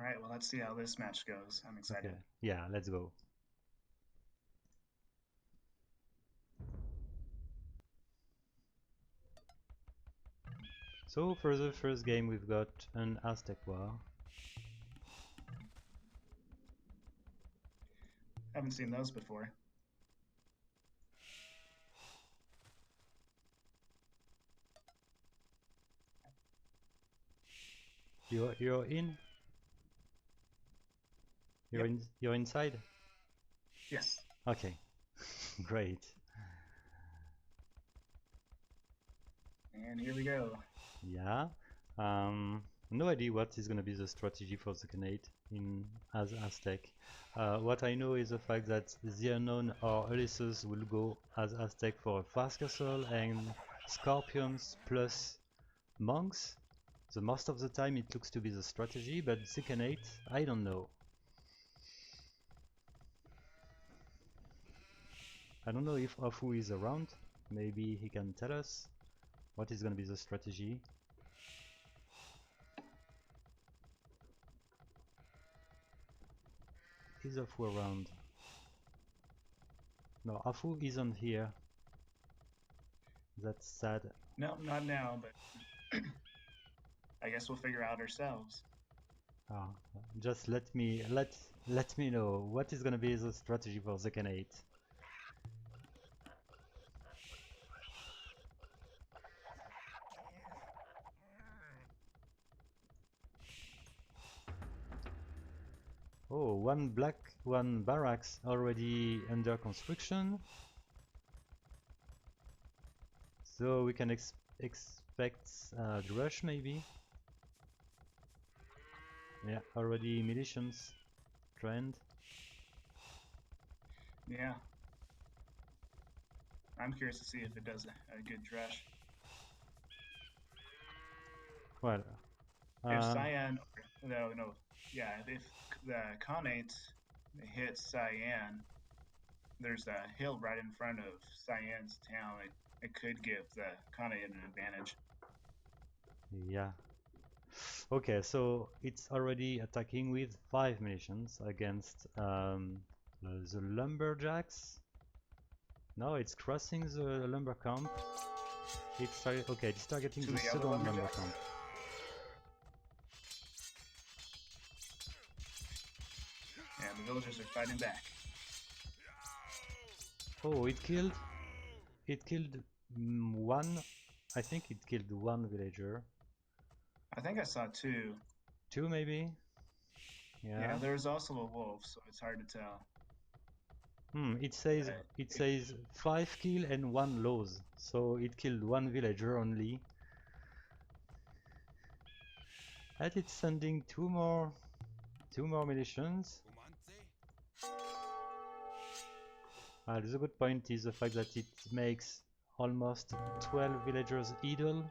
Alright, well, let's see how this match goes. I'm excited. Okay, yeah, let's go. So for the first game we've got an Aztec war. Haven't seen those before. You're in? Yep. You're inside? Yes. Okay. Great. And here we go. Yeah. No idea what is gonna be the strategy for the Khanate in as Aztec. What I know is the fact that the unknown or Ulysses will go as Aztec for a fast castle and scorpions plus monks. So most of the time it looks to be the strategy, but the Khanate, I don't know. I don't know if offwo is around. Maybe he can tell us what is gonna be the strategy. Is offwo around? No, offwo isn't here. That's sad. No, not now, but I guess we'll figure out ourselves. Ah, just let me know what is gonna be the strategy for the Khanate. Oh, one barracks already under construction. So we can expect the rush maybe. Yeah, already militias trained. Yeah. I'm curious to see if it does a good drush. Well, If Cyan, no, yeah, if the Khanate hits Cyan, there's a hill right in front of Cyan's town. It could give the Khanate an advantage. yeah. Okay, so it's already attacking with 5 militias against the lumberjacks. No, it's crossing the lumber camp. Okay, it's targeting To the the yellow second lumber lumberjacks. camp. And the villagers are fighting back. Oh, it killed one. I think it killed one villager. I think I saw two. Two maybe. Yeah, Yeah. there's also a wolf, so it's hard to tell. It says But it says 5 kill and 1 loss. So it killed one villager only. And it's sending two more militias. The good point is the fact that it makes almost 12 villagers idle.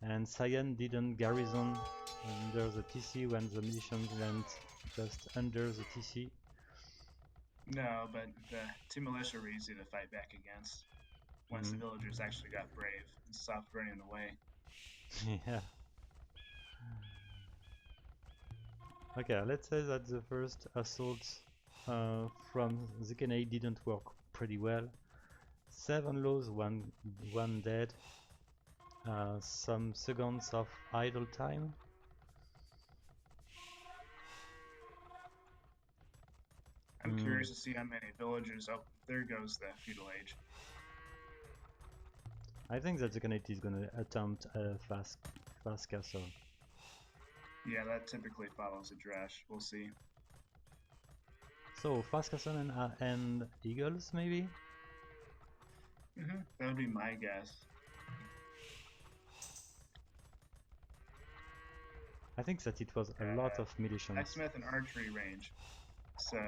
And Cyan didn't garrison under the TC when the militias went just under the TC. no, but the two militia are easy to fight back against once the villagers actually got brave and stopped running away. Yeah. Okay, let's say that the first assault from the Khanate didn't work pretty well. 7 lows, one dead. Some seconds of idle time. I'm curious to see how many villagers. Oh, there goes the feudal age. I think that the Khanate is gonna attempt a fast castle. Yeah, that typically follows a drash. We'll see. So fast castle and eagles maybe. That would be my guess. I think that it was a lot of militias. Blacksmith and archery range. So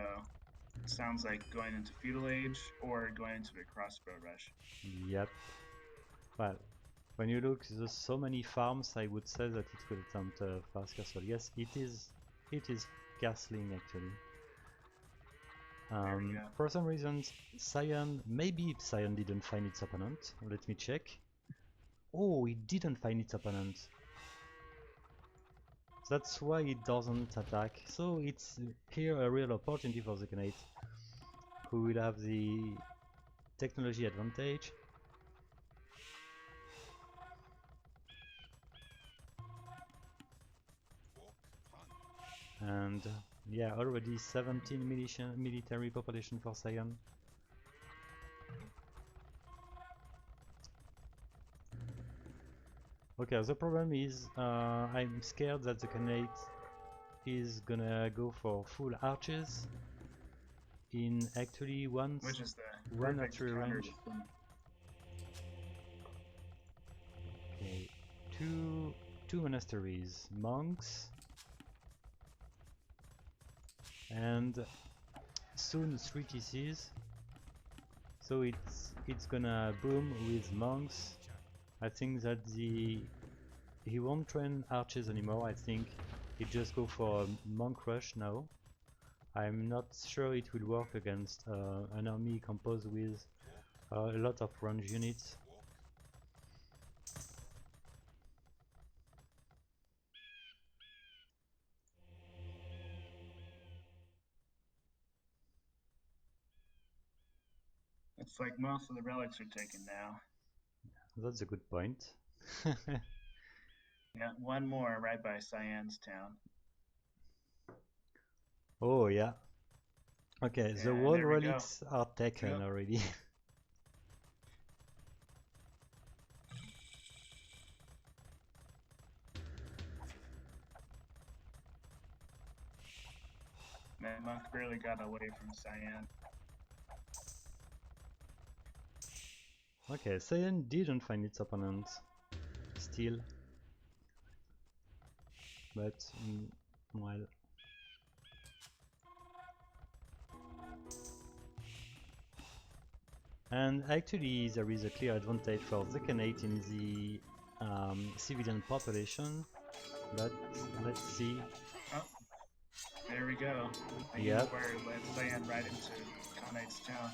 it sounds like going into feudal age or going into a crossbow rush. Yep. Well, when you look, there's so many farms. I would say that it will attempt a fast castle. Yes, it is. It is castling actually. For some reason, maybe Cyan didn't find its opponent. Let me check. Oh, it didn't find its opponent. That's why it doesn't attack. So it's here a real opportunity for the Khanate, who will have the technology advantage. And yeah, already 17 military population for Cyan. Okay, the problem is I'm scared that the Khanate is gonna go for full arches in actually one archery range. Okay, two monasteries, monks, and soon 3 TCs. So it's gonna boom with monks. I think that he won't train archers anymore. I think he just go for a monk rush now. I'm not sure it will work against an army composed with a lot of range units. It's like most of the relics are taken now. That's a good point. Yeah, one more right by Cyan's town. Oh yeah. Okay, the wall relics are taken already. That monk barely got away from Cyan. Okay, Cyan didn't find its opponent still, but well. And actually there is a clear advantage for the Khanate in the civilian population, but let's see. Oh, there we go. The yep. Where led Cyan right into Khanate's town.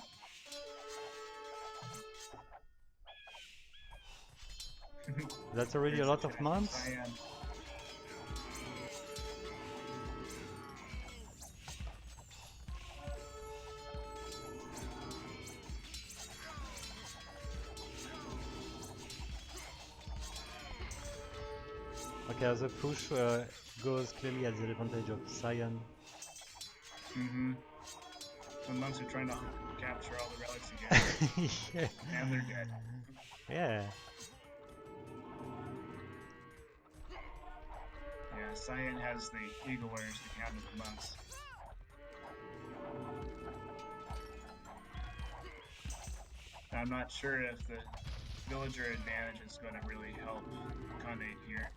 That's already a lot of months. Okay, the push goes clearly at the advantage of Cyan. The monks are trying to capture all the relics again. Yeah. And they're dead. Yeah. Yeah, Cyan has the eagle warriors to counter the monks. I'm not sure if the villager advantage is going to really help Khanate here.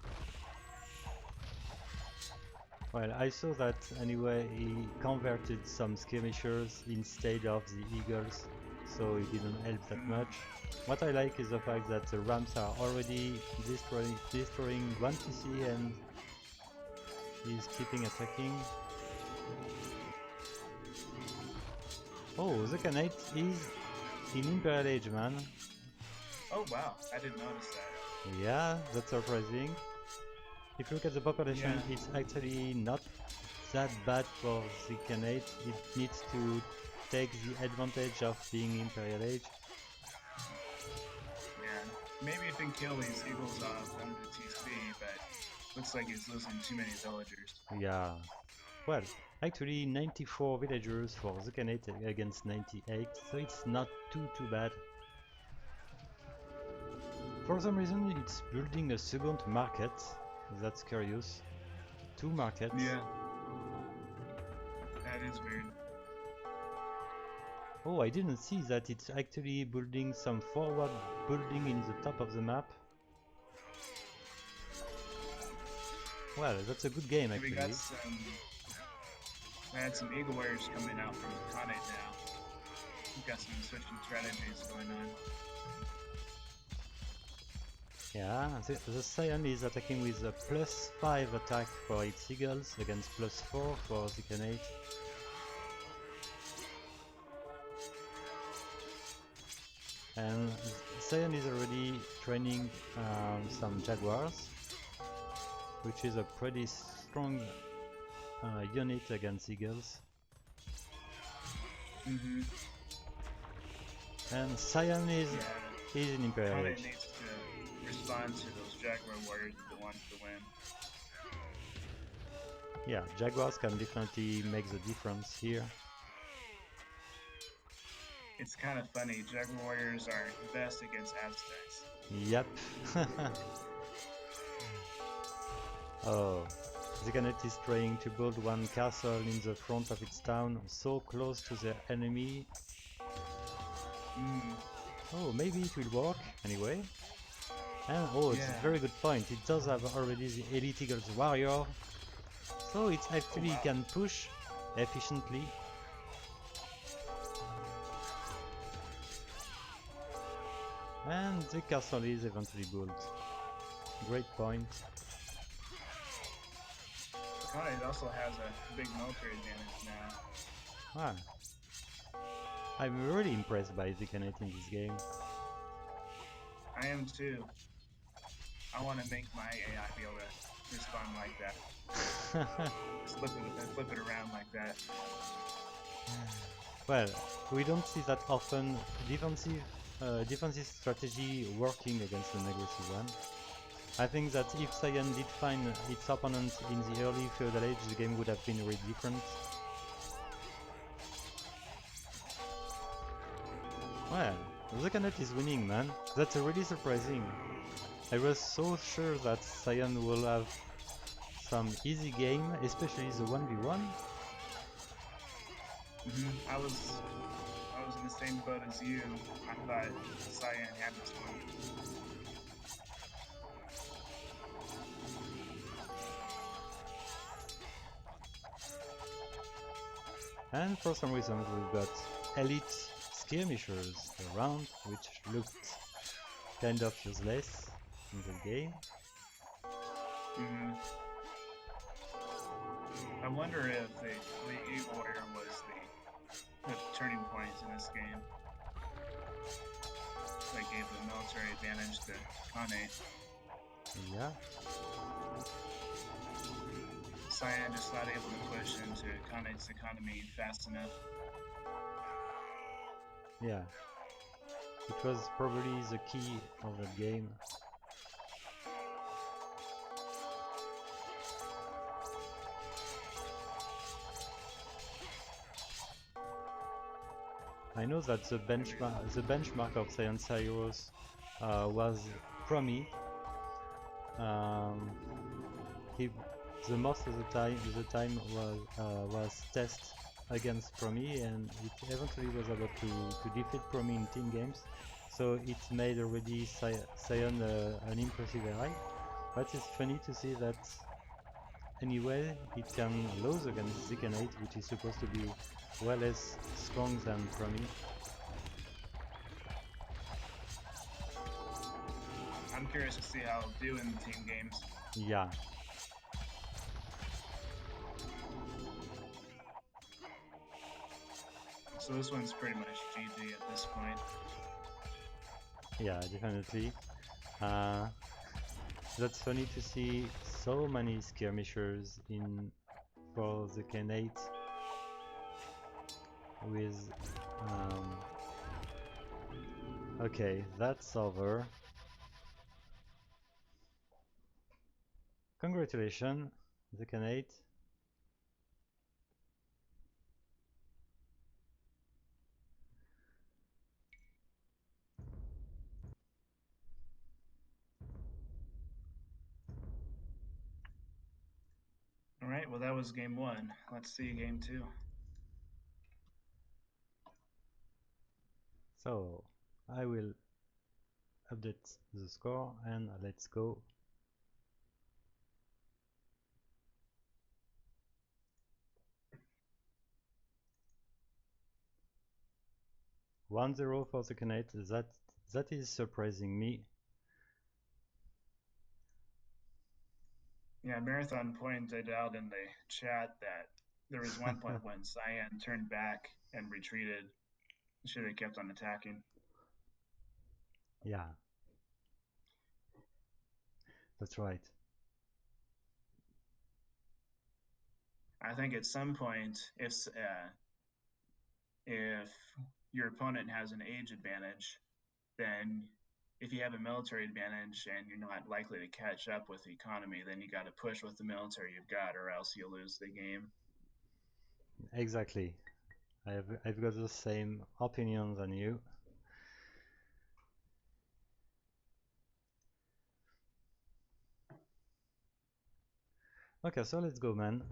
Well, I saw that anyway he converted some skirmishers instead of the eagles, so it didn't help that much. What I like is the fact that the rams are already destroying 1 TC and he's keeping attacking. Oh, the Khanate is in Imperial Age, man. Oh wow, I didn't notice that. Yeah, that's surprising. If you look at the population, it's actually not that bad for the Khanate. It needs to take the advantage of being Imperial Age. Yeah, maybe it can kill these eagles off under TC, but looks like he's losing too many villagers. Yeah, well, actually 94 villagers for the Khanate against 98, so it's not too bad. For some reason, it's building a second market. That's curious. 2 markets. Yeah. That is weird. Oh, I didn't see that it's actually building some forward building in the top of the map. Well, that's a good game actually. We had some eagle warriors coming out from Khanate now. We've got some switching strategies going on. Yeah, the Cyan is attacking with a +5 attack for its eagles against +4 for the Khanate. And Cyan is already training some jaguars, which is a pretty strong unit against eagles. And Cyan is in Imperial Khanate Age. needs to respond to those Jaguar warriors that want to win. Yeah, Jaguars can definitely make the difference here. It's kind of funny, Jaguar warriors are best against Aztecs. Yep. Oh, the Khanate is trying to build one castle in the front of its town, so close to the enemy. Oh, maybe it will work anyway. And oh, it's a very good point. It does have already the Elite Eagles warrior, so it actually can push efficiently. And the castle is eventually built. Great point. Khanate also has a big military advantage now. Ah. I'm really impressed by the Khanate in this game. I am too. I want to make my AI be able to respond like that. flip it around like that. Well, we don't see that often defensive strategy working against an aggressive one. I think that if Cyan did find its opponent in the early feudal age, the game would have been really different. Well, the Khanate is winning, man. That's really surprising. I was so sure that Cyan will have some easy game, especially the 1v1. I was in the same boat as you. I thought Cyan had this one. And for some reason we've got elite skirmishers around, which looked kind of useless in the game. I wonder if the Elite Warrior was the turning point in this game. That gave the military advantage to Khanate. Yeah. Cyan just not able to push into Khanate's economy fast enough. Yeah. It was probably the key of that game. I know that the benchmark of cyanciros was Promi. The most of the time was test against Promi, and it eventually was able to defeat Promi in team games. So it made already Cyan an impressive ally. But it's funny to see that anyway it can lose against the Khanate, which is supposed to be well less strong than Promi. I'm curious to see how it'll do in the team games. Yeah. So this one's pretty much GG at this point. Yeah, definitely. That's funny to see so many skirmishers for the Khanate with okay, that's over. Congratulations, the Khanate. Alright, well that was game 1. Let's see game 2. So, I will update the score and let's go. (1-0) for the Khanate. That is surprising me. Yeah, Marathon pointed out in the chat that there was one point when Cyan turned back and retreated. Should have kept on attacking. Yeah. That's right. I think at some point, if your opponent has an age advantage, then if you have a military advantage and you're not likely to catch up with the economy, then you got to push with the military you've got, or else you'll lose the game. Exactly. I've got the same opinions than you. Okay, so let's go, man.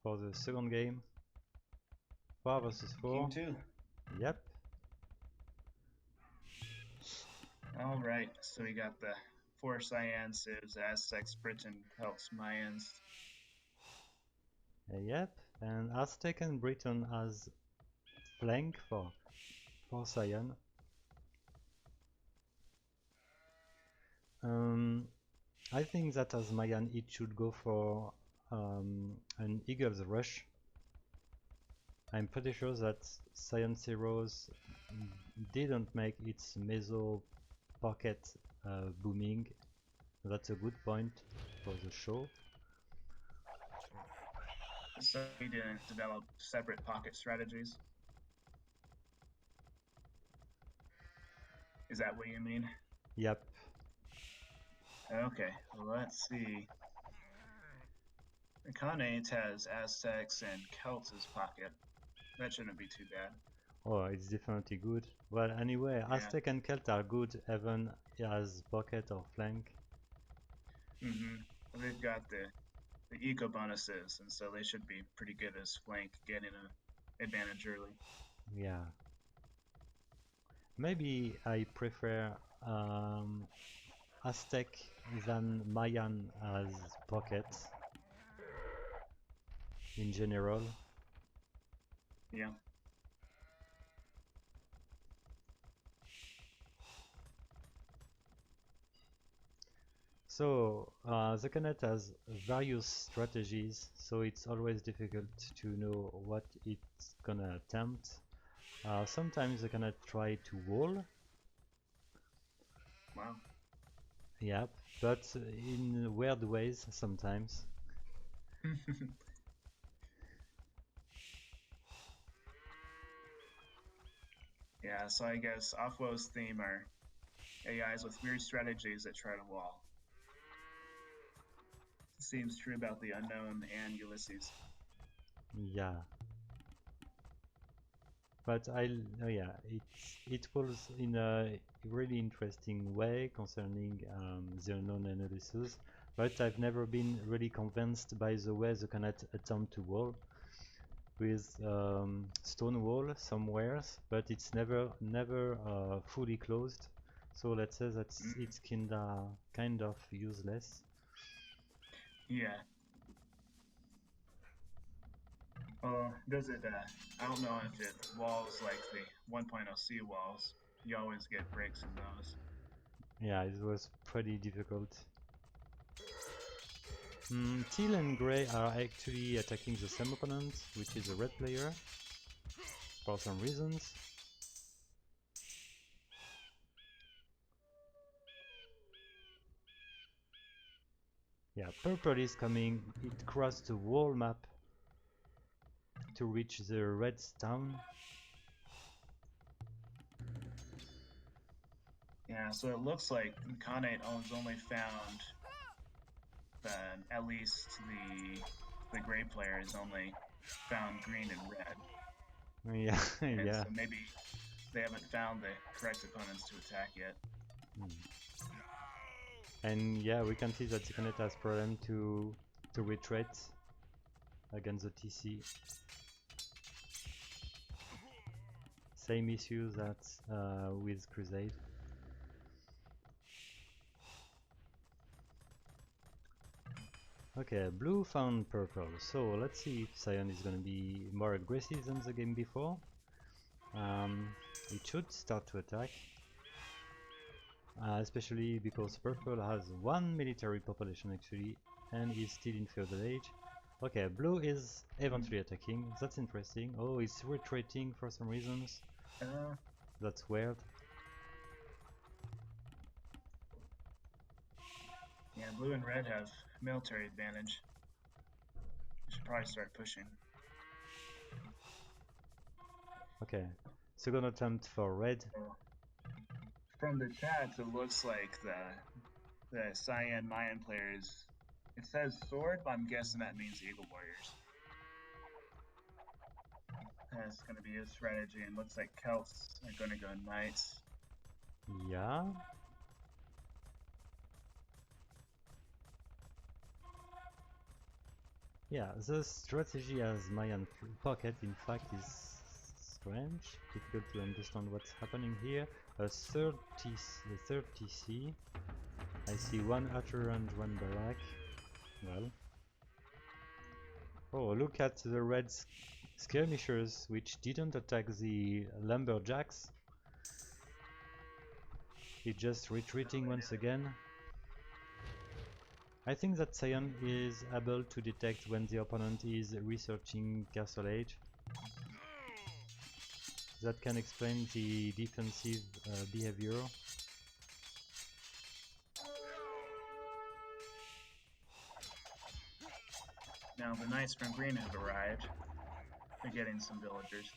For the second game. 4 versus 4. Game 2. Yep. All right, so we got the 4 Cyans, Aztecs, Britain, Celts, Mayans. Yep. And Aztec and Britain as flank for Cyan. I think that as Mayan it should go for an Eagle's Rush. I'm pretty sure that cyanciros didn't make its meso pocket booming. That's a good point for the show. So we didn't develop separate pocket strategies. Is that what you mean? Yep. Okay, well, let's see. The Khanate has Aztecs and Celts as pocket. That shouldn't be too bad. Oh, it's definitely good. Well, anyway, Yeah. Aztec and Celt are good even as pocket or flank. They've got the eco bonuses, and so they should be pretty good as flank, getting an advantage early. Yeah. Maybe I prefer Aztec than Mayan as pocket in general. Yeah. So the Khanate has various strategies, so it's always difficult to know what it's gonna attempt. Sometimes the Khanate try to wall. Wow. Yeah, but in weird ways sometimes. Yeah, so I guess offwo's theme are AIs with weird strategies that try to wall. Seems true about the Unknown and Ulysses. Yeah. But yeah, it falls in a really interesting way concerning the Unknown and Ulysses. But I've never been really convinced by the way the Khanate attempt to wall with stone wall somewheres, but it's never fully closed. So let's say that it's kind of useless. Yeah. Well, does it? I don't know if it walls like the 1.0C walls. You always get breaks in those. Yeah, it was pretty difficult. Teal and Grey are actually attacking the same opponent, which is a red player, for some reasons. Yeah, purple is coming. It crossed the whole map to reach the red town. Yeah, so it looks like Khanate has only found at least the gray player has only found green and red. Yeah, And yeah. so maybe they haven't found the correct opponents to attack yet. And yeah, we can see that the Khanate has problem to retreat against the TC. Same issue that with Crusade. Okay, blue found purple, so let's see if Cyan is gonna be more aggressive than the game before. It should start to attack, especially because purple has one military population actually and is still in feudal age. Okay, blue is eventually attacking, that's interesting. Oh, it's retreating for some reasons. That's weird. Yeah, blue and red have military advantage. probably start pushing. Okay, second attempt for red. From the chats, it looks like the Cyan Mayan players. It says sword, but I'm guessing that means Eagle Warriors. That's going to be his strategy, and looks like Celts are going to go Knights. Yeah. Yeah, the strategy as Mayan pocket in fact is strange, difficult to understand what's happening here. A third TC. I see one archer and one barrack. Well. Oh, look at the red skirmishers which didn't attack the lumberjacks. It's just retreating once again. I think that Cyan is able to detect when the opponent is researching Castle Age. That can explain the defensive behavior. Now the Knights from Green have arrived. They're getting some villagers.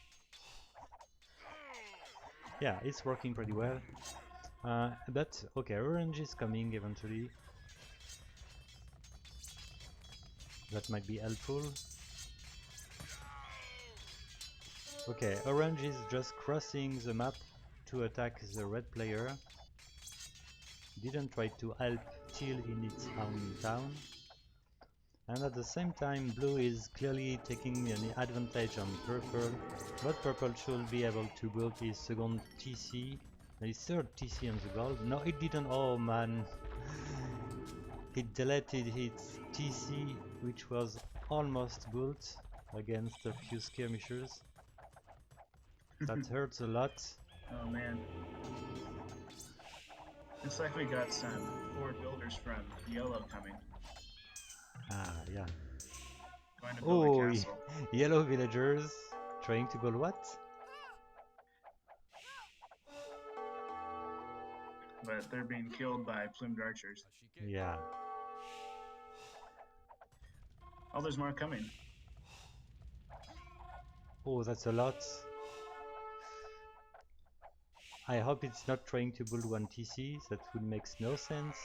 Yeah, it's working pretty well. But okay, orange is coming eventually. That might be helpful. Okay, orange is just crossing the map to attack the red player. Didn't try to help till in its own town. And at the same time, blue is clearly taking an advantage on purple, but purple should be able to build his second TC, his third TC on the gold. No, it didn't. Oh man, it deleted its TC, which was almost built against a few skirmishers. That hurts a lot. Oh man. Looks like we got some 4 builders from yellow coming. Ah, yeah. Going to build a castle. Yellow villagers trying to build what? But they're being killed by plumed archers. Yeah. Oh, there's more coming. Oh, that's a lot. I hope it's not trying to build one TC, that would make no sense.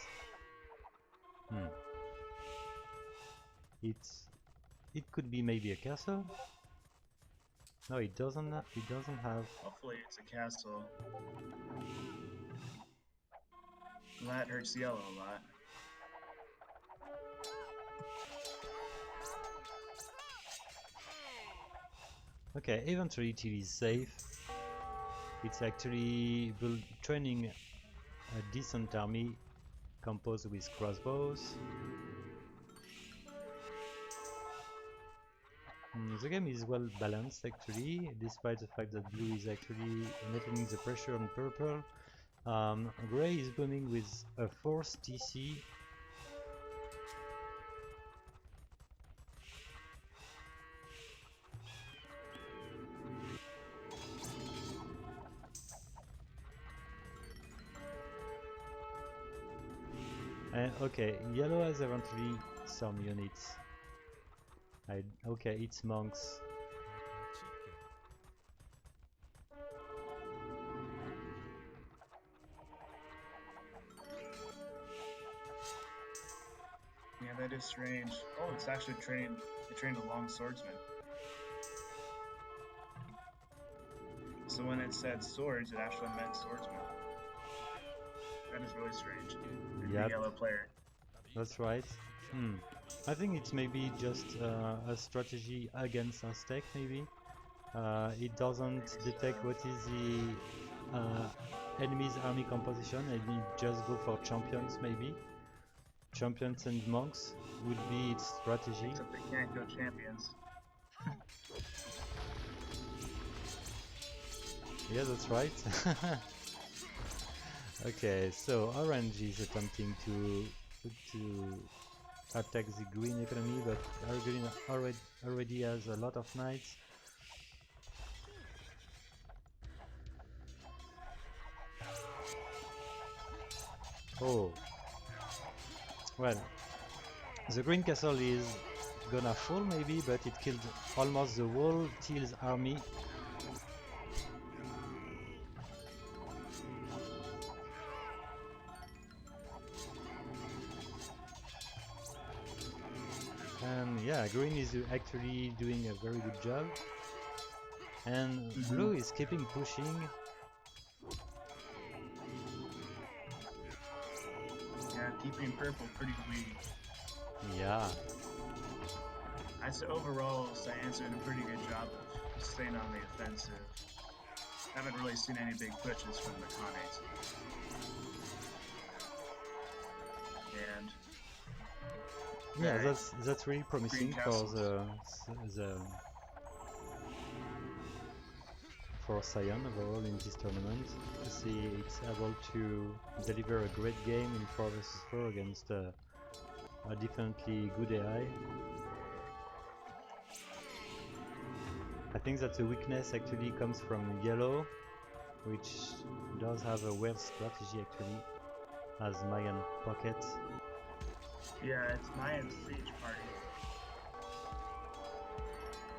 It could be maybe a castle? No, it doesn't have. Hopefully it's a castle. That hurts yellow a lot. Okay, eventually it is safe. It's actually training a decent army composed with crossbows. The game is well balanced actually, despite the fact that blue is actually maintaining the pressure on purple. Grey is booming with a force TC. Okay, yellow has eventually some units. Okay, it's monks. Yeah, that is strange. Oh, it's actually trained. They trained a long swordsman. So when it said swords, it actually meant swordsman. That is really strange. Yeah, yellow player. That's right. I think it's maybe just a strategy against Aztec, maybe. It doesn't detect what is the enemy's army composition, and it just go for champions, maybe. Champions and monks would be its strategy. Except they can't go champions. Yeah, that's right. Okay, so orange is attempting to attack the green economy, but our green already has a lot of knights. Oh, well, the green castle is gonna fall maybe, but it killed almost the whole Teal's army. And yeah, green is actually doing a very good job. And blue is keeping pushing. Yeah, keeping purple pretty weak. Yeah. I'd say overall, Cyan's doing a pretty good job of staying on the offensive. Haven't really seen any big pushes from the Khanates. And yeah, that's really promising for Cyan overall in this tournament, to see it's able to deliver a great game in 4 vs 4 against a definitely good AI. I think that the weakness actually comes from yellow, which does have a weird strategy actually, as Mayan Pocket. Yeah, it's Mayan Siege Party.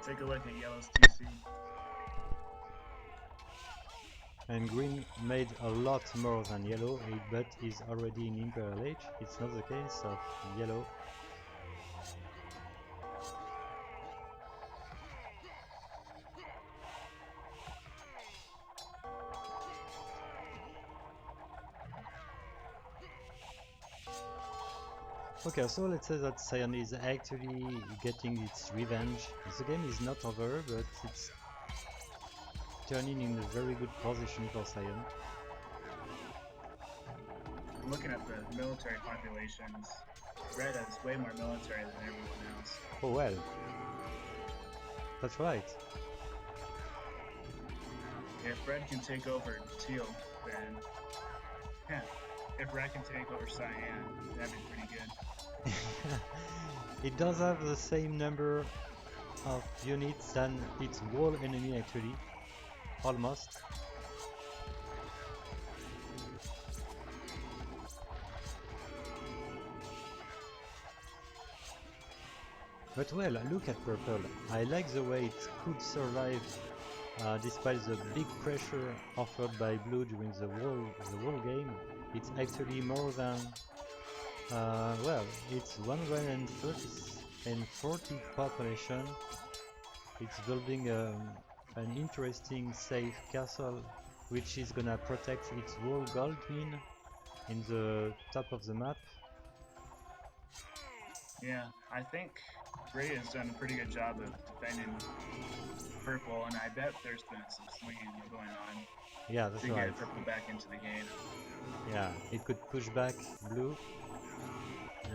Take a look at yellow's TC. And green made a lot more than yellow, but is already in Imperial Age. It's not the case of yellow. Okay, so let's say that Cyan is actually getting its revenge. The game is not over, but it's turning in a very good position for Cyan. Looking at the military populations, Red has way more military than everyone else. Oh well. That's right. If Red can take over Teal, then yeah. If Red can take over Cyan, that'd be pretty good. It does have the same number of units than its whole enemy actually, almost. But well, look at purple. I like the way it could survive despite the big pressure offered by blue during the whole game. It's actually more than well, it's 140 population. It's building an interesting safe castle which is gonna protect its whole gold mine in the top of the map. Yeah, I think Gray has done a pretty good job of defending purple, and I bet there's been some swinging going on. Yeah, that's right. To get purple back into the game. Yeah, it could push back blue,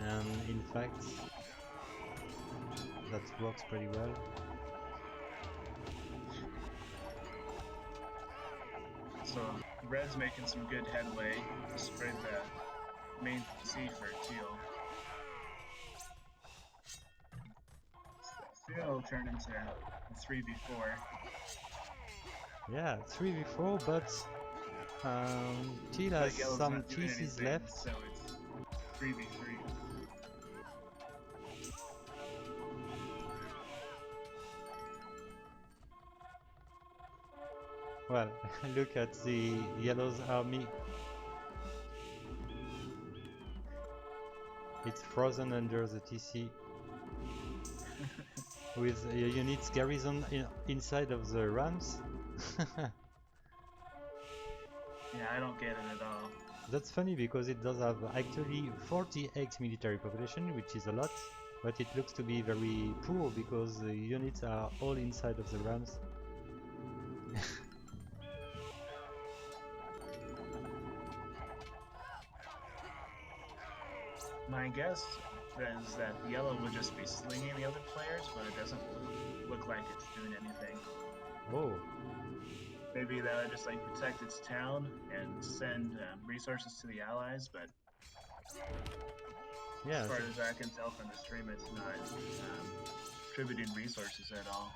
and in fact, that works pretty well. So Red's making some good headway to spread the main C for Teal. Teal will turn into a 3v4. Yeah, 3v4, but Teal has some pieces left. So it's 3v3. Well, look at the yellow's army. It's frozen under the TC. With units garrison inside of the rams. Yeah, I don't get it at all. That's funny because it does have actually 48 military population, which is a lot, but it looks to be very poor because the units are all inside of the rams. My guess is that yellow would just be slinging the other players, but it doesn't look like it's doing anything. Oh. Maybe that would just like protect its town and send resources to the allies, but yeah, as far as I can tell from the stream, it's not contributing resources at all.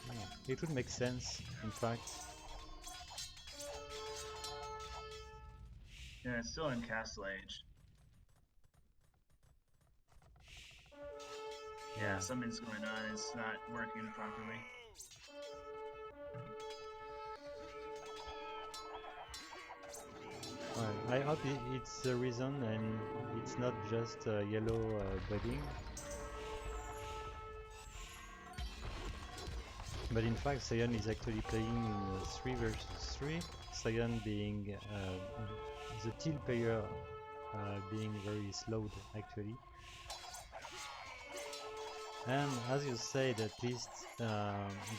Yeah, it would make sense, in fact. Yeah, it's still in Castle Age. Yeah, something's going on. It's not working properly. Well, I hope it's the reason and it's not just yellow bugging. But in fact, Cyan is actually playing in 3 versus 3. Cyan being the teal player being very slowed actually. And as you said, at least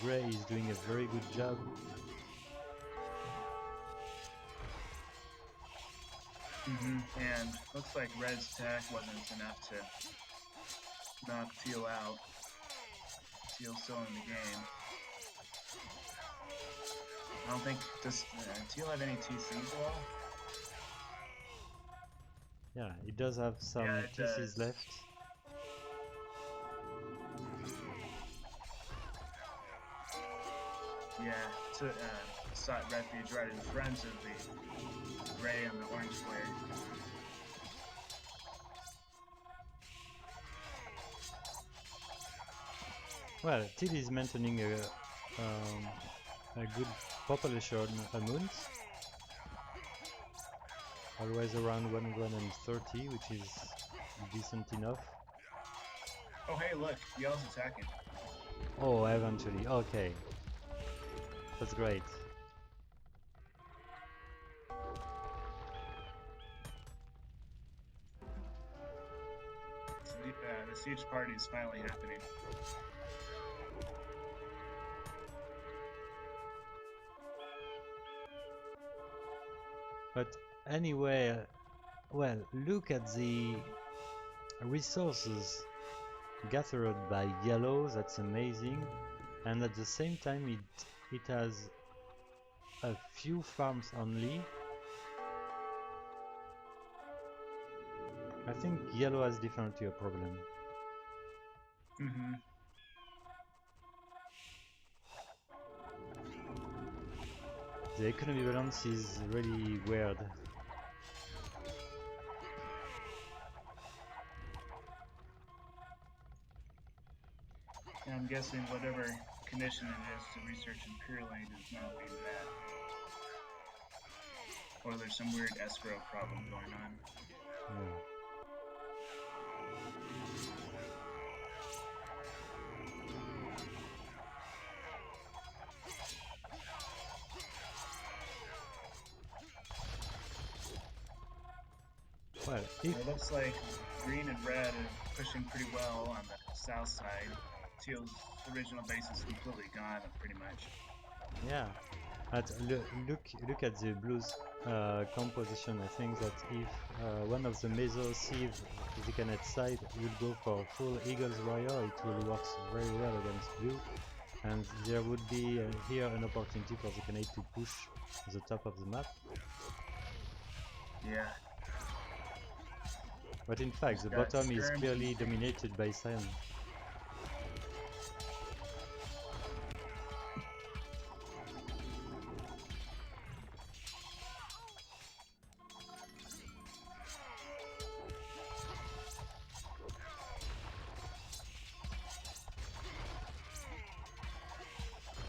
Grey is doing a very good job. And looks like Red's attack wasn't enough to knock Teal out. Teal's still in the game. I don't think, does Teal have any TCs at all? Yeah, it does have some TCs left. Yeah, sought refuge right in front of the gray and the orange player. Well, Teal is maintaining a good population amount. Always around 130, which is decent enough. Oh hey, look, Yellow's attacking. Oh, eventually, okay. That's great. So the siege party is finally happening. But anyway, well, look at the resources gathered by yellow, that's amazing. And at the same time it has a few farms only. I think yellow has definitely a problem. The economy balance is really weird. And I'm guessing whatever condition it is to research imperially does not mean that. Or there's some weird escrow problem going on. Yeah. Well, it looks like green and red are pushing pretty well on the south side. Teal's original base is completely gone, pretty much. Yeah. Look at the blues composition. I think that if one of the meso sieve the Khanate side will go for full Eagle's Warrior, it will work very well against blue. And there would be here an opportunity for the Khanate to push the top of the map. Yeah. But in fact, the bottom is clearly dominated by Cyan.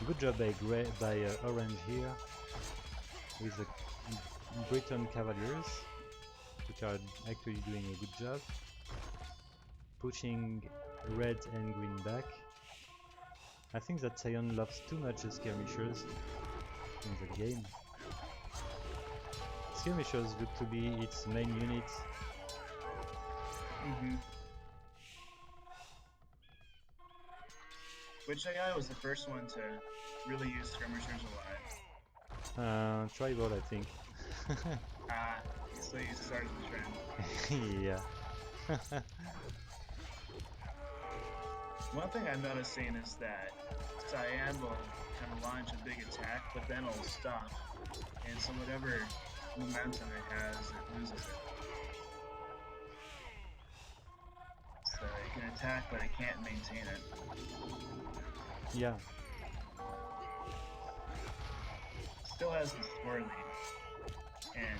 Good job by orange here with the Breton Cavaliers, which are actually doing a good job, pushing red and green back. I think that Cyan loves too much the skirmishers in the game. Skirmishers look to be its main unit. Which AI was the first one to really use skirmishers a lot? Tribal, I think. So you started the trend. Yeah. One thing I'm noticing is that Cyan will kind of launch a big attack, but then it'll stop. And so whatever momentum it has, it loses it. So it can attack, but it can't maintain it. Yeah. Still has the score lead, and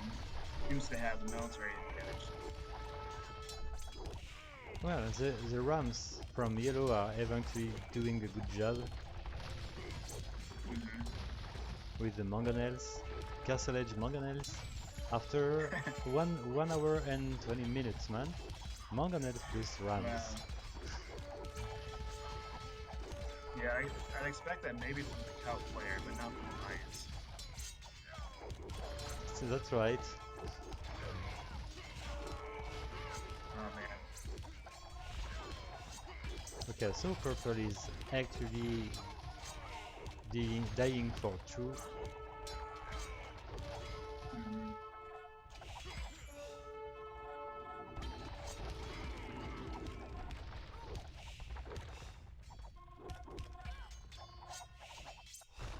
seems to have the military advantage. Well, the Rams from yellow are eventually doing a good job with the mangonels, Castle Edge mangonels. After 1 hour and 20 minutes, man. Mangonels plus Rams. Wow. Yeah, I'd expect that maybe from the Cal player, but not from the Lions. So that's right. Oh man. Okay, so purple is actually dying for true.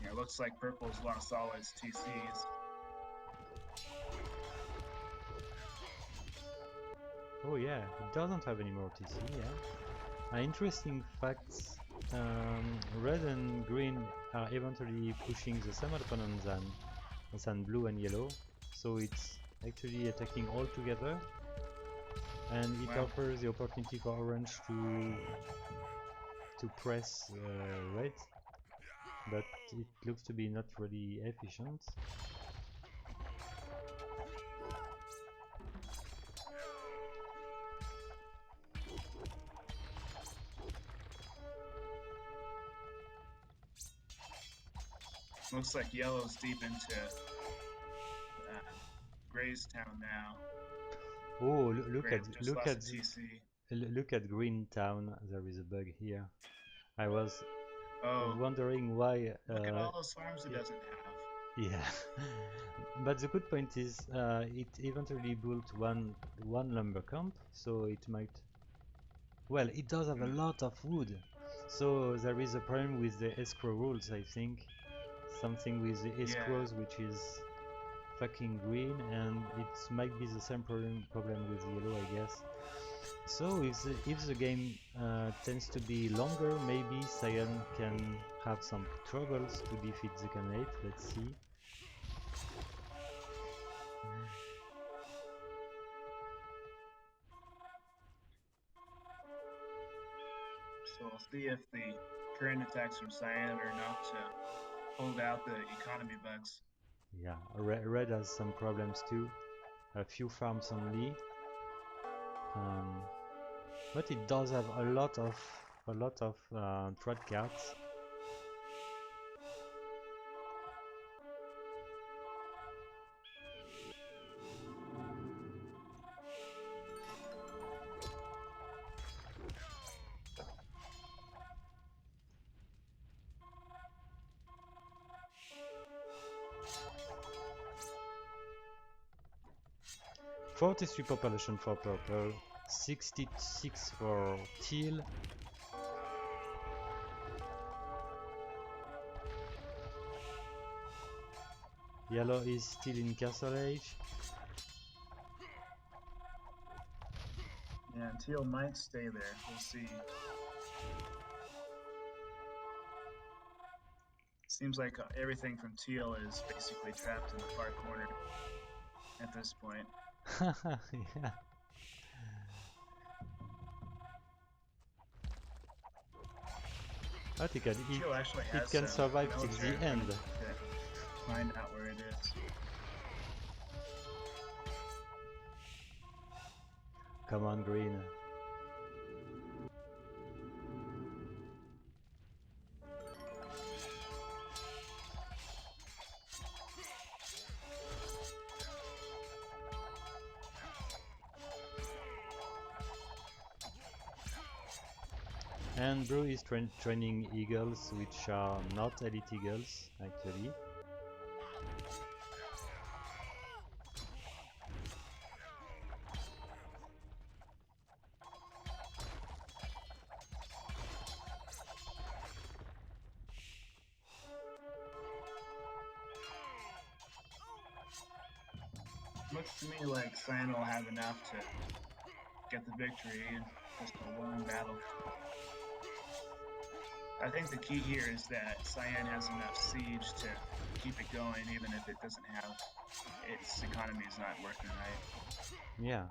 Yeah, looks like purple's lost all its TCs. Oh yeah, it doesn't have any more TC, yeah. Interesting facts. Red and green are eventually pushing the same opponent than blue and yellow, so it's actually attacking all together, and it offers the opportunity for orange to press red, but it looks to be not really efficient. Looks like yellow's deep into Gray's town now. Oh, look at Green Town. There is a bug here. I was wondering why. Look at all those farms it doesn't have. Yeah, but the good point is it eventually built one lumber camp, so it might. Well, it does have a lot of wood, so there is a problem with the escrow rules. I think something with the escrows, which is fucking green, and it might be the same problem with yellow, I guess. So if the game tends to be longer, maybe Cyan can have some troubles to defeat the Khanate. Let's see. So we'll see if the current attacks from Cyan are enough to hold out the economy bugs. Yeah, red has some problems too. A few farms only. But it does have a lot of trad cards. .43 population for purple, 66 for teal. Yellow is still in Castle Age. Yeah, and teal might stay there. We'll see. Seems like everything from teal is basically trapped in the far corner at this point. Yeah. But it can survive till the end. Find out where it is. Come on, green. And blue is training eagles, which are not elite eagles, actually. Looks to me like Cyan will have enough to get the victory in just a one battle. I think the key here is that Cyan has enough siege to keep it going, even if it doesn't have its economy is not working right. Yeah.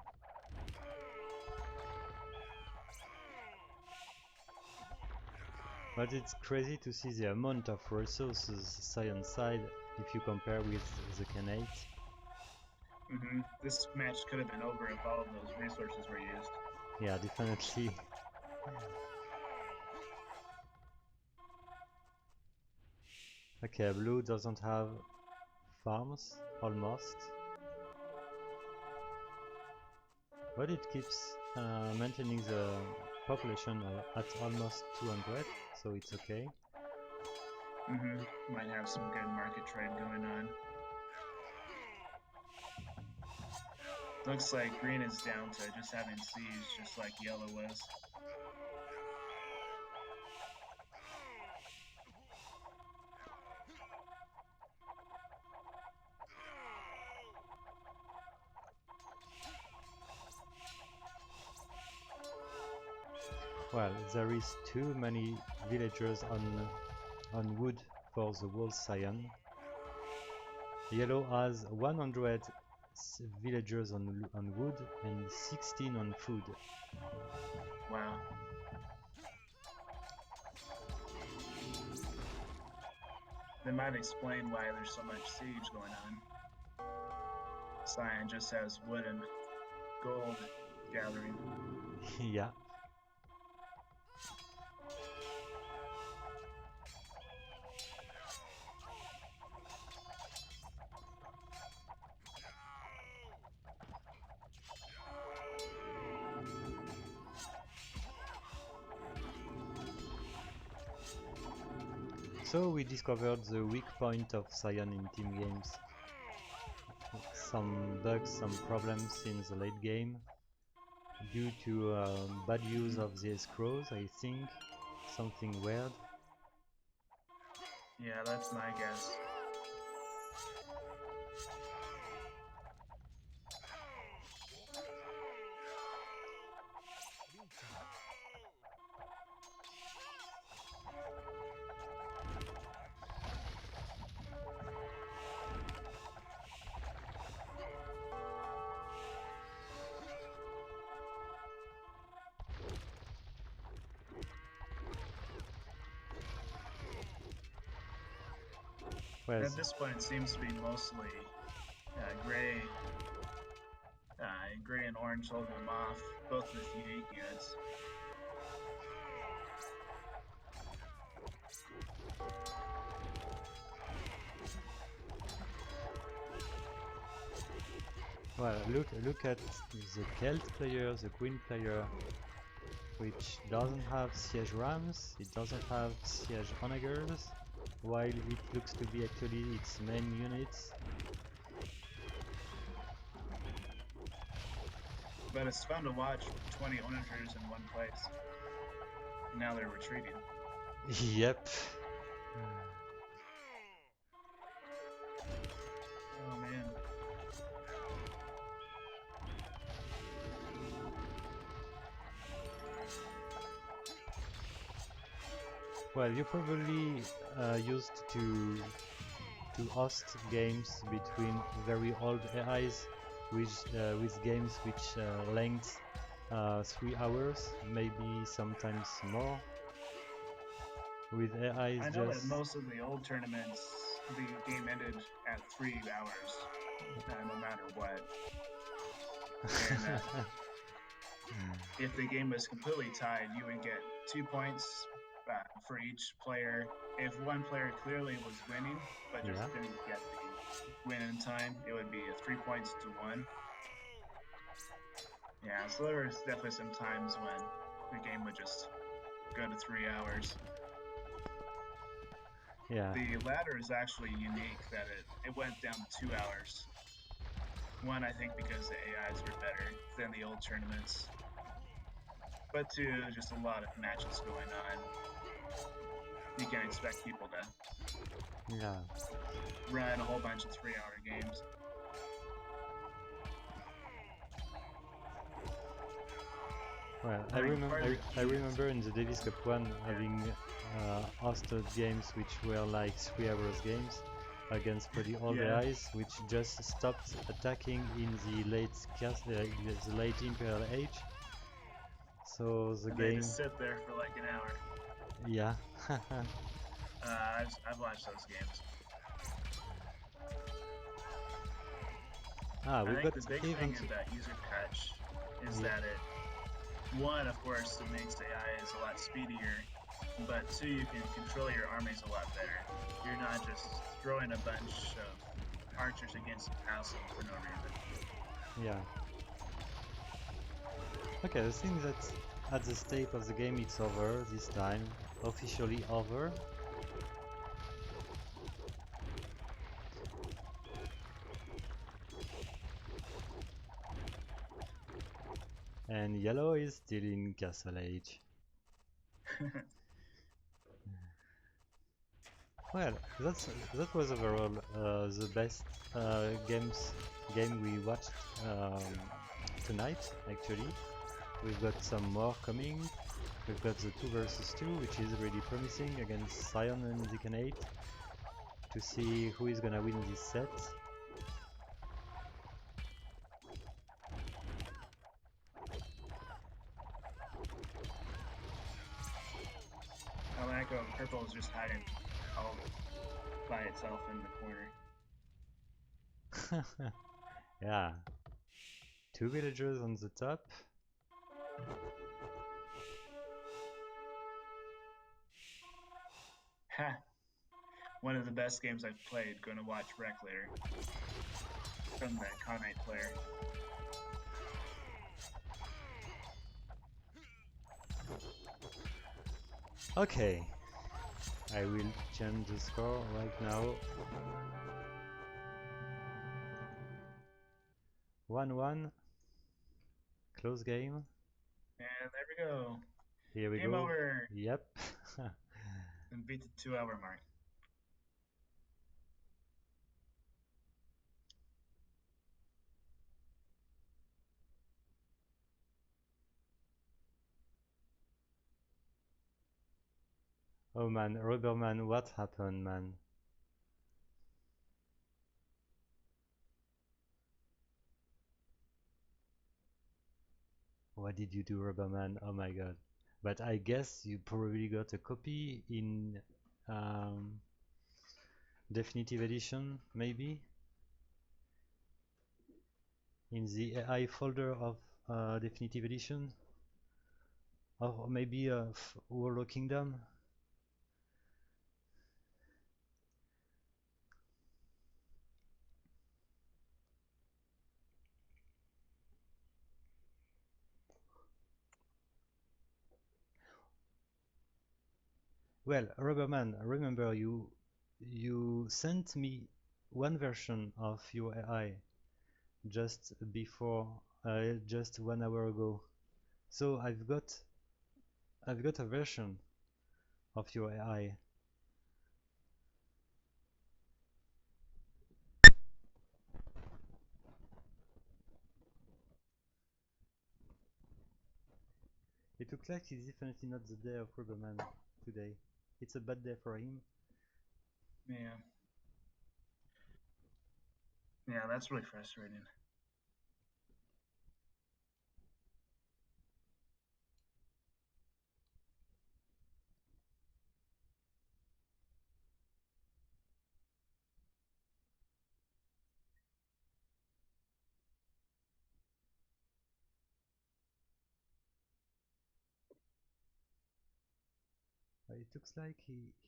But it's crazy to see the amount of resources Cyan side if you compare with the Khanate. This match could have been over if all of those resources were used. Yeah, definitely. Okay, blue doesn't have farms, almost. But it keeps maintaining the population at almost 200, so it's okay. Might have some good market trade going on. Looks like green is down to just having siege, just like yellow was. Well, there is too many villagers on wood for the whole Cyan. Yellow has 100 villagers on wood and 16 on food. Wow. That might explain why there's so much siege going on. Cyan just has wood and gold gathering. Yeah. So we discovered the weak point of Cyan in team games. Some bugs, some problems in the late game due to bad use of the escrows, I think. Something weird. Yeah, that's my guess. Well, At this point, it seems to be mostly gray. Gray and orange holding them off, both with unique units. well, look at the Celt player, the Queen player, which doesn't have siege rams, it doesn't have siege onagers, while it looks to be actually its main units. But it's fun to watch 20 onagers in one place. Now they're retreating. Yep. Oh man. Well, you're probably used to host games between very old AIs with games which length 3 hours, maybe sometimes more. With AIs I know just... that most of the old tournaments, the game ended at 3 hours, no matter what. And if the game was completely tied, you would get 2 points for each player. If one player clearly was winning, but just didn't get the win in time, it would be 3 points to 1. Yeah, so there was definitely some times when the game would just go to 3 hours. Yeah. The ladder is actually unique that it went down 2 hours. One, I think because the AIs were better than the old tournaments. But two, just a lot of matches going on. You can't expect people to run a whole bunch of 3-hour games. Well, I remember in the Davis Cup 1 having hosted games which were like 3 hours games against pretty old AIs, which just stopped attacking in the late Imperial Age. So the game they just sit there for like an hour. Yeah. I've watched those games. Ah, I we've think got the big thing event. of that user patch is Yeah. that one, of course, it makes AI is a lot speedier, but two, you can control your armies a lot better. You're not just throwing a bunch of archers against a castle for no reason. Yeah. Okay, the thing that at the state of the game it's over this time, officially over. And yellow is still in Castle Age. Well, that was overall the best game we watched tonight. Actually, we've got some more coming. We've got the 2 versus 2, which is really promising against Cyan and The Khanate to see who is gonna win this set. I like purple is just hiding all by itself in the corner. Yeah, 2 villagers on the top. Ha! One of the best games I've played. Going to watch Rec later from the Khanate player. Okay, I will change the score right now. 1-1. Close game. And there we go. Here we Game go. over. Yep. And beat the 2 hour mark. Oh man, Rubberman, what happened, man? What did you do, Rubberman? Oh my god. But I guess you probably got a copy in um, Definitive Edition, maybe? In the AI folder of Definitive Edition? Or maybe Warlock Kingdom? Well, Rubberman, remember you sent me one version of your AI just before, just 1 hour ago. So I've got a version of your AI. It looks like it's definitely not the day of Rubberman today. It's a bad day for him. Yeah. Yeah, that's really frustrating. It looks like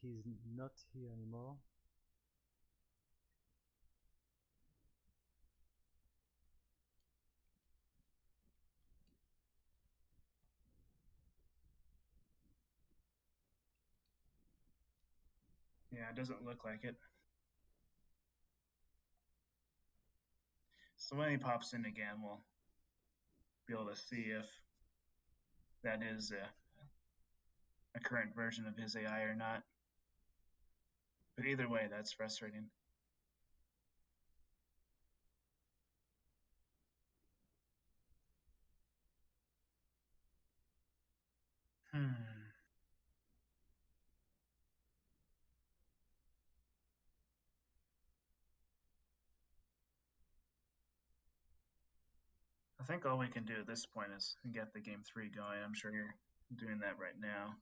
he's not here anymore. Yeah, it doesn't look like it. So when he pops in again, we'll be able to see if that is a current version of his AI or not. But either way, that's frustrating. Hmm. I think all we can do at this point is get the game 3 going. I'm sure you're doing that right now.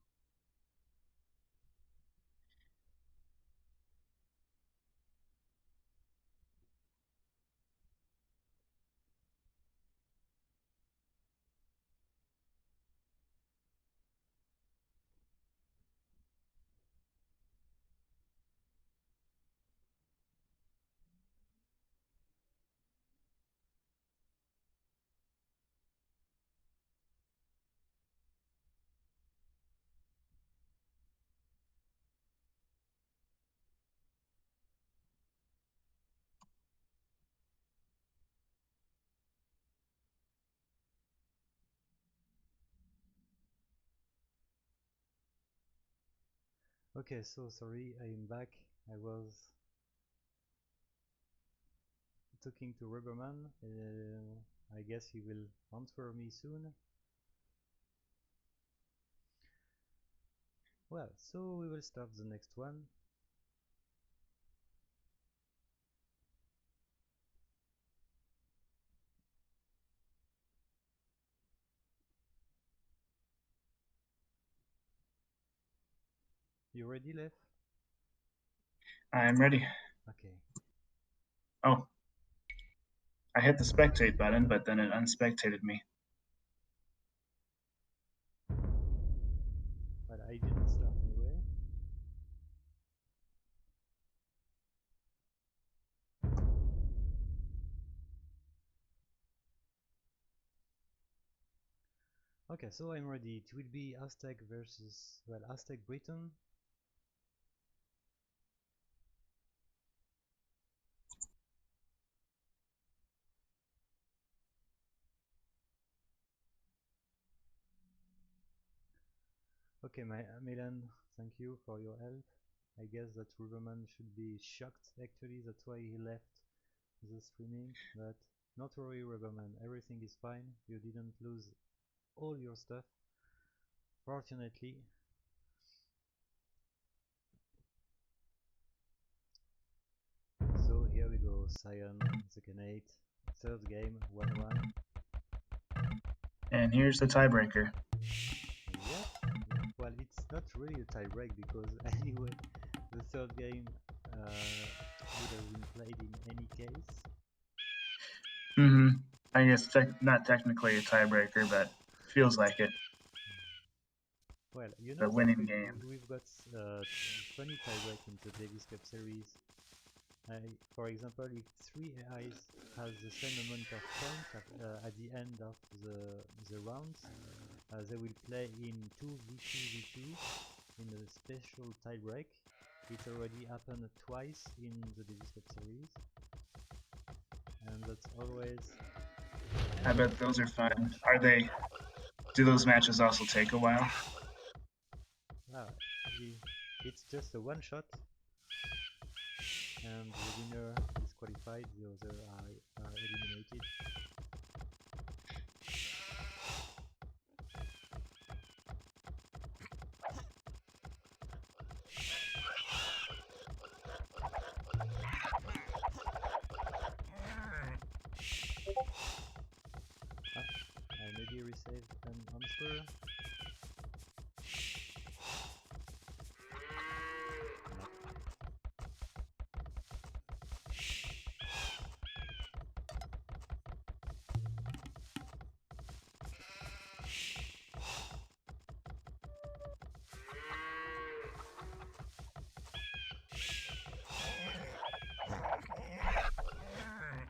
Okay, so sorry, I am back. I was talking to Rubberman. I guess he will answer me soon. Well, so we will start the next one. You ready, Leif? I'm ready. Okay. Oh, I hit the spectate button, but then it unspectated me. But I didn't start anyway. Okay, so I'm ready. It will be Aztec versus, well, Aztec Britain. Okay, Milan, thank you for your help. I guess that Rubberman should be shocked, actually, that's why he left the streaming, but not worry, Rubberman, everything is fine. You didn't lose all your stuff, fortunately. So here we go, Cyan, the Khanate, third game, 1-1. And here's the tiebreaker. Yep. Well, it's not really a tiebreak because anyway, the third game would have been played in any case. I guess not technically a tiebreaker, but feels like it. Well, you know The that winning game. we've got 20 tiebreak in the Davis Cup series. For example, if 3 AIs has the same amount of points at the end of the rounds, they will play in 2v2v2 in a special tiebreak. It already happened twice in the Davis Cup series, and that's always. I bet those are fun. Are they? Do those matches also take a while? It's just a one shot, and the winner is qualified, the other are eliminated. I maybe received an answer.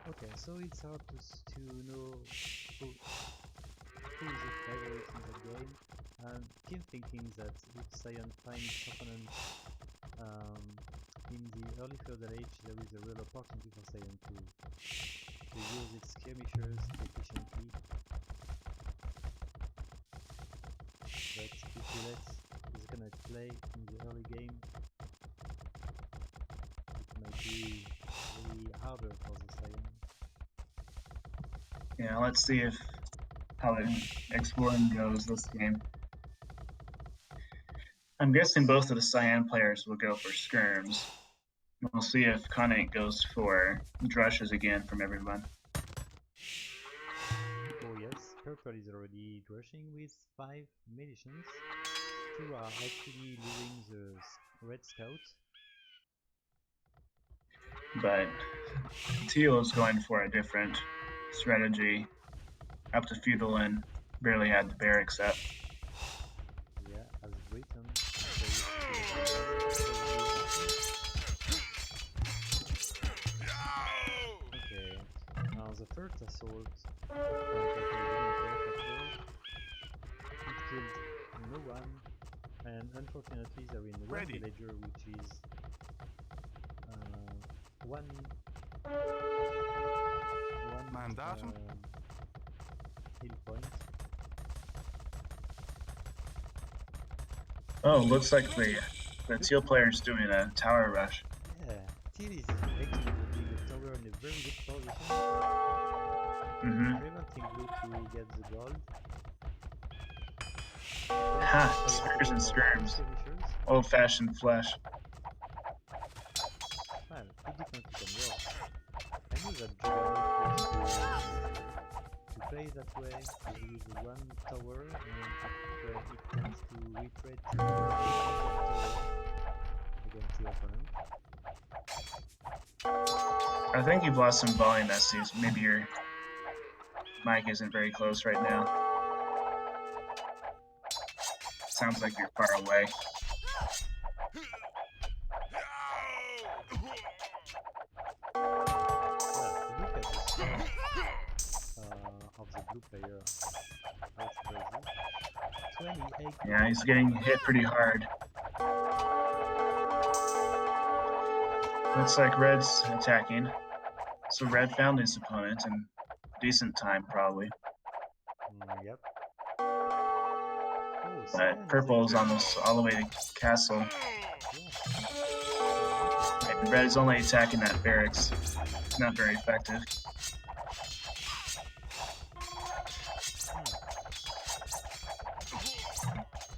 Okay, so it's hard to know who is the favorite in the game, and keep thinking that if Cyan finds opponent in the early feudal age, there is a real opportunity for Cyan to use its skirmishers efficiently. But if he lets his Khanate play in the early game, it might be really harder for the Cyan. Yeah, let's see how the exploring goes this game. I'm guessing both of the Cyan players will go for skirms. We'll see if Khanate goes for drushes again from everyone. Oh yes, purple is already drushing with 5 militians. 2 are actually luring the red scout. But teal is going for a different strategy. Up to feudal and barely had the barracks up. Yeah, as Britain. Okay, now the first assault it killed no one, and unfortunately there is one villager which is one hill point. Oh, looks like The teal player's doing a tower rush. Yeah, teal is actually building a tower in a very good position, preventing blue to get the gold. Ha! Spears and skirms. Old-fashioned flesh. Well, it definitely can work. I knew that Juggernaut was to play that way with one tower, and it tends to retreat to the tower against the opponent. I think you've lost some volume, Esty. Maybe your mic isn't very close right now. Sounds like you're far away. Look at the score of the blue player. That's crazy. 28. Yeah, he's getting hit pretty hard. Looks like red's attacking. So red found his opponent in decent time, probably. Yep. But purple is almost all the way to castle. And red is only attacking that barracks. It's not very effective.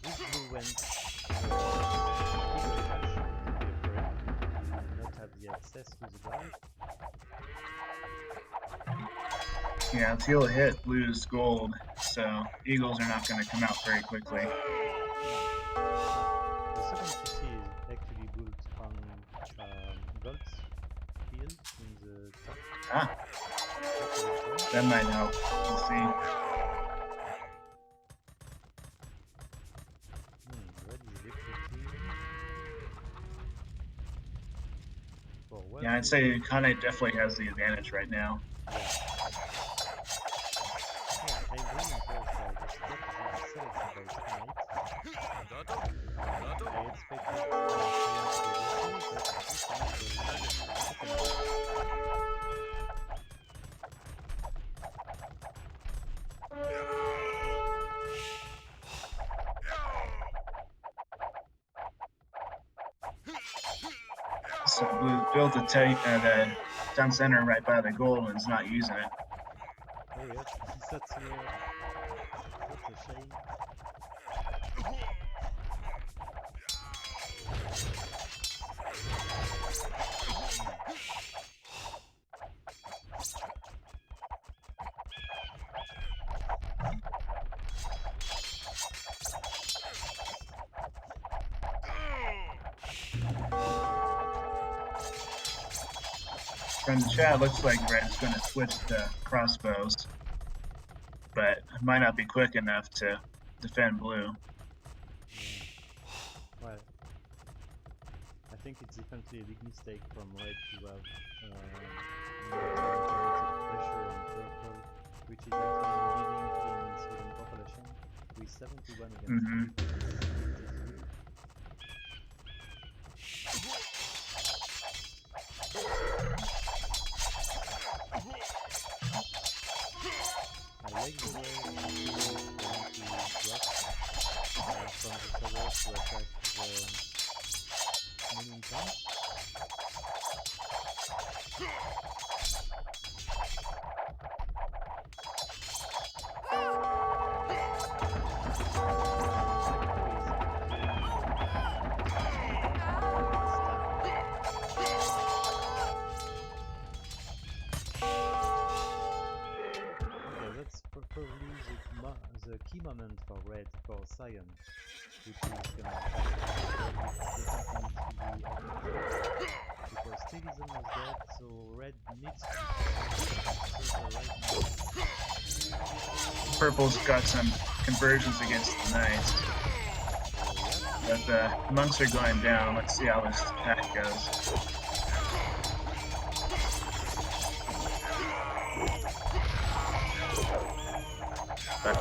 This blue went not have the access to the gold. Yeah, teal hit blue's gold, so eagles are not going to come out very quickly. The second PC is actually built on gold's field in the top. Ah, that might help. We'll see. Red is victory. Yeah, I'd say Khanate definitely has the advantage right now. So blue built the town center right by the goal and is not using it. Oh yes, that's a shame. From the chat, looks like red's going to switch to crossbows, but it might not be quick enough to defend blue. Well, I think it's definitely a big mistake from red to have pressure on purple, which is actually leading in Sweden population with 71 against 33. I like the way he's going to drop from the tower to attack the mining camp. The key moment for red for Cyan, which is gonna because Stevenson was dead, so red needs to Purple's got some conversions against the knights, but the monks are going down. Let's see how this attack goes. But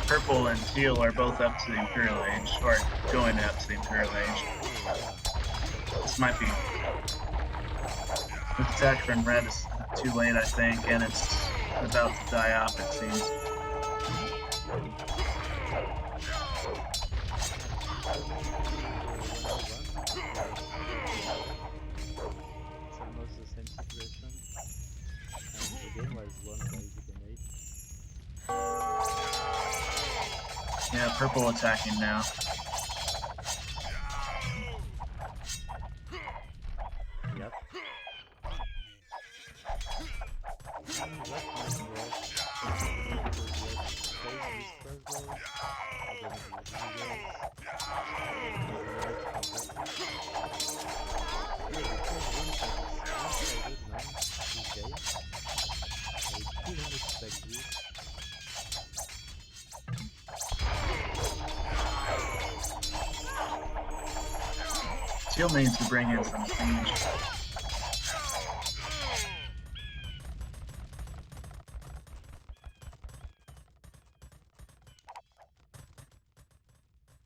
purple and teal are both up to the Imperial Age, or going up to the Imperial Age. This might be... This attack from red is too late, I think, and it's about to die off, it seems. purple attacking now. Yep. Teal needs to bring in some siege.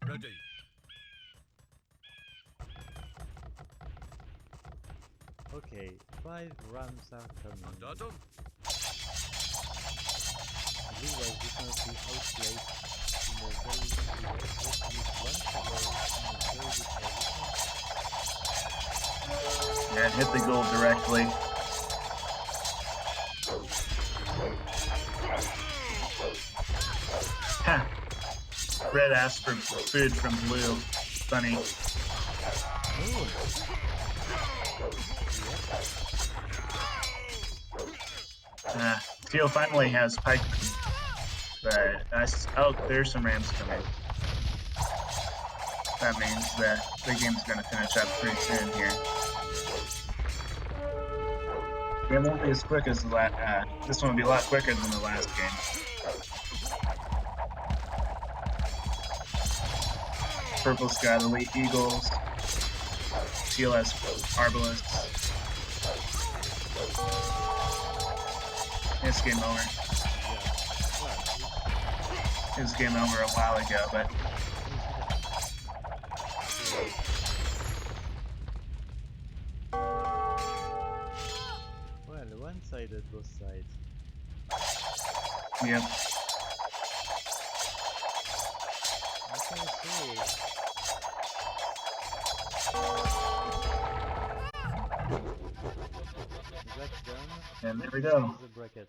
Ready. Okay, 5 rams are coming. Mandatum. Blue was definitely outplayed in a very easy way, just with one cover in a very good position. Yeah, it hit the goal directly. Ha! Red asked for food from blue. Funny. Teal finally has pike, but oh, there's some rams coming. That means that the game's gonna finish up pretty soon here. It won't be as quick as the last. This one will be a lot quicker than the last game. Purple's got elite eagles. Teal has arbalists. It's game over. It was game over a while ago, but well, one-sided both sides. yep. Okay, so that's done. And there we go. The bracket.